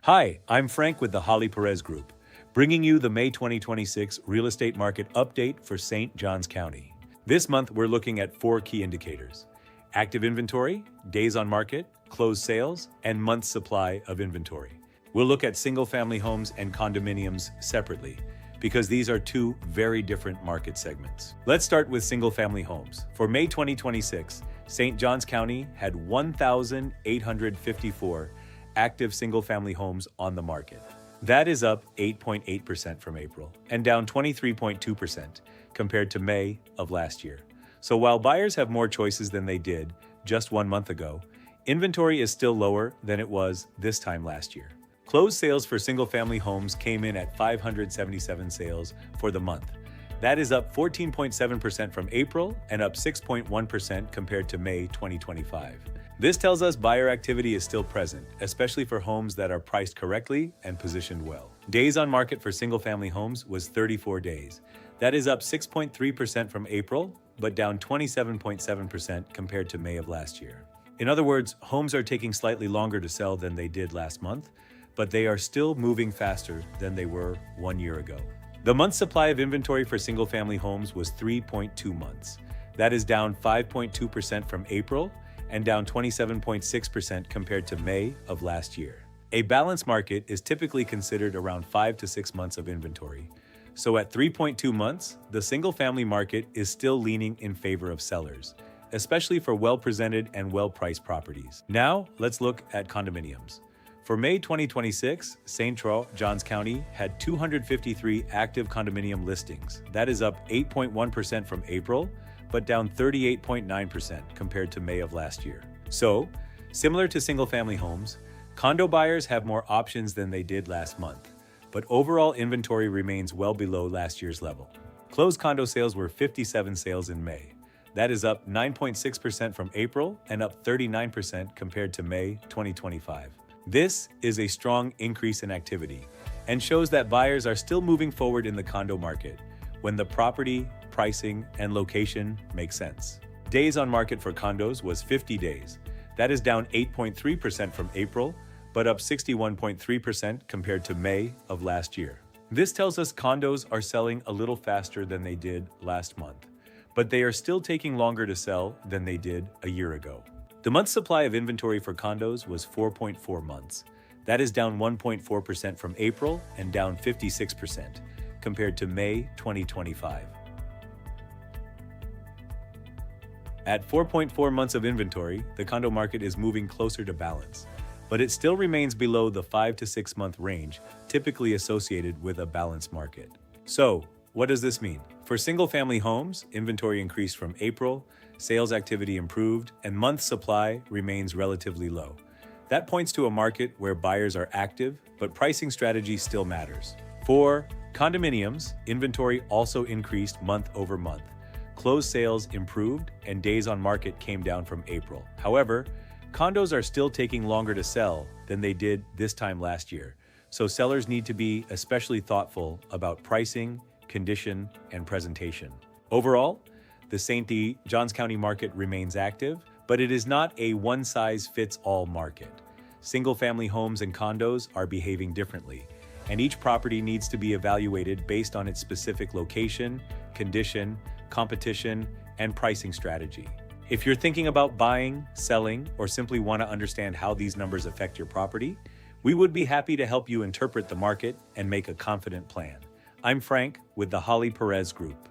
Hi, I'm Frank with the Halle Perez Group, bringing you the May 2026 real estate market update for St. Johns County. This month, we're looking at 4 key indicators: active inventory, days on market, closed sales, and months supply of inventory. We'll look at single-family homes and condominiums separately, because these are 2 very different market segments. Let's start with single-family homes. For May 2026, St. Johns County had 1,854 active single-family homes on the market. That is up 8.8% from April and down 23.2% compared to May of last year. So while buyers have more choices than they did just 1 month ago, inventory is still lower than it was this time last year. Closed sales for single-family homes came in at 577 sales for the month. That is up 14.7% from April and up 6.1% compared to May 2025. This tells us buyer activity is still present, especially for homes that are priced correctly and positioned well. Days on market for single-family homes was 34 days. That is up 6.3% from April, but down 27.7% compared to May of last year. In other words, homes are taking slightly longer to sell than they did last month, but they are still moving faster than they were 1 year ago. The month's supply of inventory for single-family homes was 3.2 months. That is down 5.2% from April and down 27.6% compared to May of last year. A balanced market is typically considered around 5 to 6 months of inventory. So at 3.2 months, the single-family market is still leaning in favor of sellers, especially for well-presented and well-priced properties. Now, let's look at condominiums. For May 2026, St. Johns County had 253 active condominium listings. That is up 8.1% from April, but down 38.9% compared to May of last year. So, similar to single-family homes, condo buyers have more options than they did last month, but overall inventory remains well below last year's level. Closed condo sales were 57 sales in May. That is up 9.6% from April and up 39% compared to May 2025. This is a strong increase in activity and shows that buyers are still moving forward in the condo market when the property, pricing, and location make sense. Days on market for condos was 50 days. That is down 8.3% from April, but up 61.3% compared to May of last year. This tells us condos are selling a little faster than they did last month, but they are still taking longer to sell than they did a year ago. The month's supply of inventory for condos was 4.4 months. That is down 1.4% from April and down 56% compared to May 2025. At 4.4 months of inventory, the condo market is moving closer to balance, but it still remains below the 5 to 6 month range typically associated with a balanced market. So, what does this mean? For single-family homes, inventory increased from April, sales activity improved, and month supply remains relatively low. That points to a market where buyers are active, but pricing strategy still matters. For condominiums, inventory also increased month over month. Closed sales improved, and days on market came down from April. However, condos are still taking longer to sell than they did this time last year, so sellers need to be especially thoughtful about pricing, condition, and presentation. Overall, the St. Johns County market remains active, but it is not a one-size-fits-all market. Single-family homes and condos are behaving differently, and each property needs to be evaluated based on its specific location, condition, competition, and pricing strategy. If you're thinking about buying, selling, or simply want to understand how these numbers affect your property, we would be happy to help you interpret the market and make a confident plan. I'm Frank with the Halle Perez Group.